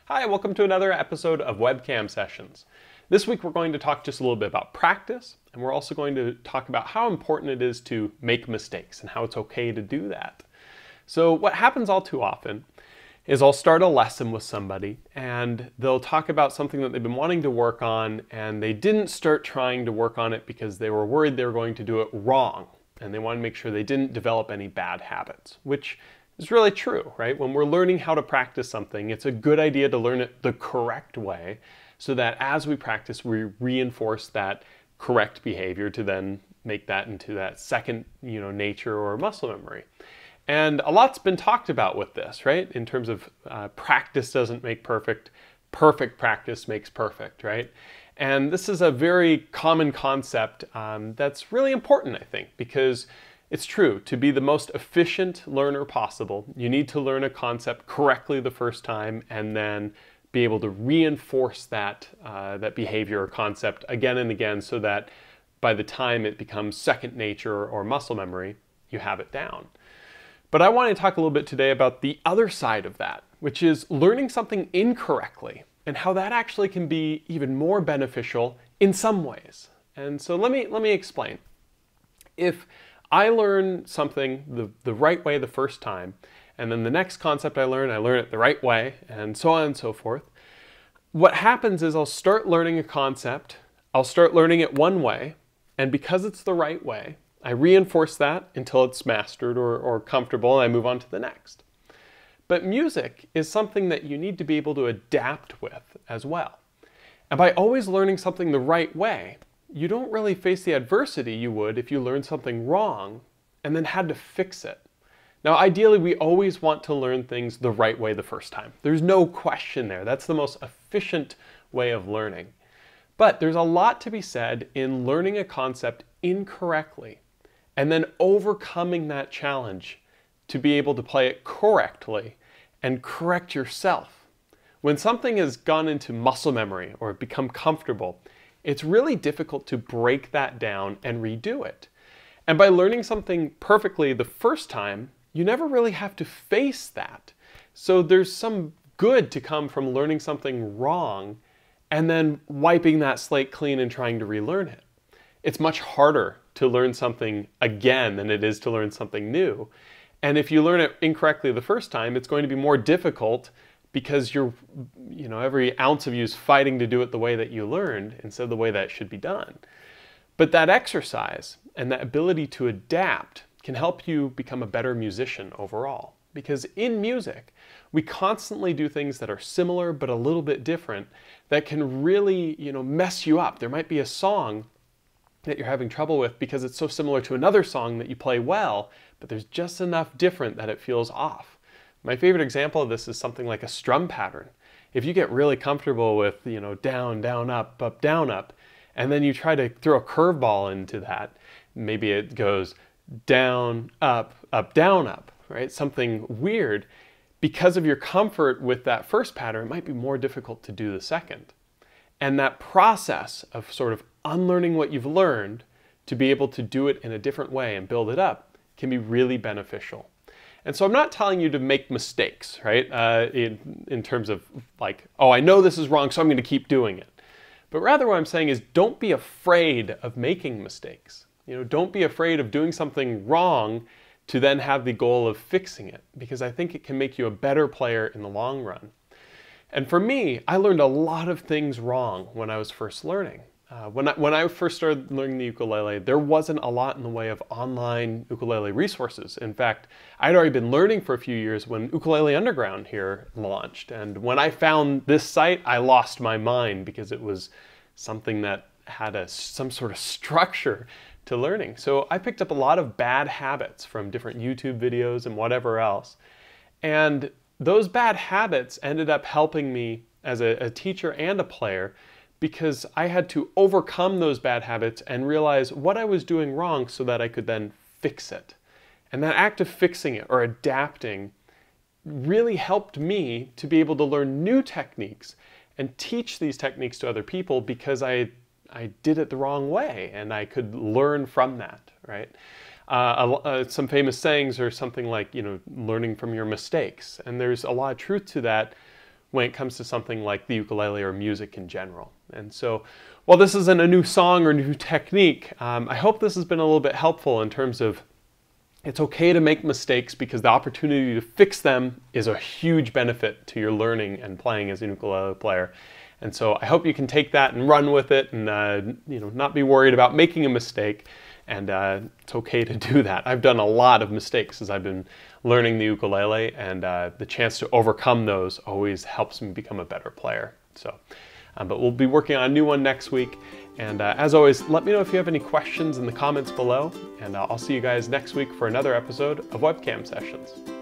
Hi, welcome to another episode of Webcam Sessions. This week we're going to talk just a little bit about practice, and we're also going to talk about how important it is to make mistakes and how it's okay to do that. So what happens all too often is I'll start a lesson with somebody and they'll talk about something that they've been wanting to work on, and they didn't start trying to work on it because they were worried they were going to do it wrong, and they want to make sure they didn't develop any bad habits, which is really true, right? When we're learning how to practice something, it's a good idea to learn it the correct way so that as we practice, we reinforce that correct behavior to then make that into that second, nature or muscle memory. And a lot's been talked about with this, right? In terms of practice doesn't make perfect, perfect practice makes perfect, right? And this is a very common concept that's really important, I think, because it's true, to be the most efficient learner possible, you need to learn a concept correctly the first time and then be able to reinforce that, that behavior or concept again and again so that by the time it becomes second nature or muscle memory, you have it down. But I want to talk a little bit today about the other side of that, which is learning something incorrectly and how that actually can be even more beneficial in some ways. And so let me explain. If I learn something the right way the first time, and then the next concept I learn it the right way, and so on and so forth. What happens is I'll start learning a concept, I'll start learning it one way, and because it's the right way, I reinforce that until it's mastered or comfortable, and I move on to the next. But music is something that you need to be able to adapt with as well. And by always learning something the right way, you don't really face the adversity you would if you learned something wrong and then had to fix it. Now, ideally, we always want to learn things the right way the first time. There's no question there. That's the most efficient way of learning. But there's a lot to be said in learning a concept incorrectly and then overcoming that challenge to be able to play it correctly and correct yourself. When something has gone into muscle memory or become comfortable, it's really difficult to break that down and redo it. And by learning something perfectly the first time, you never really have to face that. So there's some good to come from learning something wrong and then wiping that slate clean and trying to relearn it. It's much harder to learn something again than it is to learn something new. And if you learn it incorrectly the first time, it's going to be more difficult because every ounce of you is fighting to do it the way that you learned instead of the way that it should be done. But that exercise and that ability to adapt can help you become a better musician overall. Because in music, we constantly do things that are similar but a little bit different that can really, mess you up. There might be a song that you're having trouble with because it's so similar to another song that you play well, but there's just enough different that it feels off. My favorite example of this is something like a strum pattern. If you get really comfortable with, down, down, up, down, up, and then you try to throw a curveball into that, maybe it goes down, up, down, up, right? Something weird. Because of your comfort with that first pattern, it might be more difficult to do the second. And that process of sort of unlearning what you've learned to be able to do it in a different way and build it up can be really beneficial. And so I'm not telling you to make mistakes, right? In terms of like, oh, I know this is wrong, so I'm going to keep doing it. But rather what I'm saying is don't be afraid of making mistakes. Don't be afraid of doing something wrong to then have the goal of fixing it, because I think it can make you a better player in the long run. And for me, I learned a lot of things wrong when I was first learning. When I first started learning the ukulele, there wasn't a lot in the way of online ukulele resources. In fact, I'd already been learning for a few years when Ukulele Underground here launched. And when I found this site, I lost my mind because it was something that had some sort of structure to learning. So I picked up a lot of bad habits from different YouTube videos and whatever else. And those bad habits ended up helping me as a teacher and a player, because I had to overcome those bad habits and realize what I was doing wrong so that I could then fix it. And that act of fixing it or adapting really helped me to be able to learn new techniques and teach these techniques to other people because I did it the wrong way and I could learn from that, right? Some famous sayings are something like, learning from your mistakes. And there's a lot of truth to that when it comes to something like the ukulele or music in general. And so while this isn't a new song or new technique, I hope this has been a little bit helpful in terms of it's okay to make mistakes, because the opportunity to fix them is a huge benefit to your learning and playing as a ukulele player. And so I hope you can take that and run with it and not be worried about making a mistake. And it's okay to do that. I've done a lot of mistakes as I've been learning the ukulele, and the chance to overcome those always helps me become a better player. So, but we'll be working on a new one next week. And as always, let me know if you have any questions in the comments below, and I'll see you guys next week for another episode of Webcam Sessions.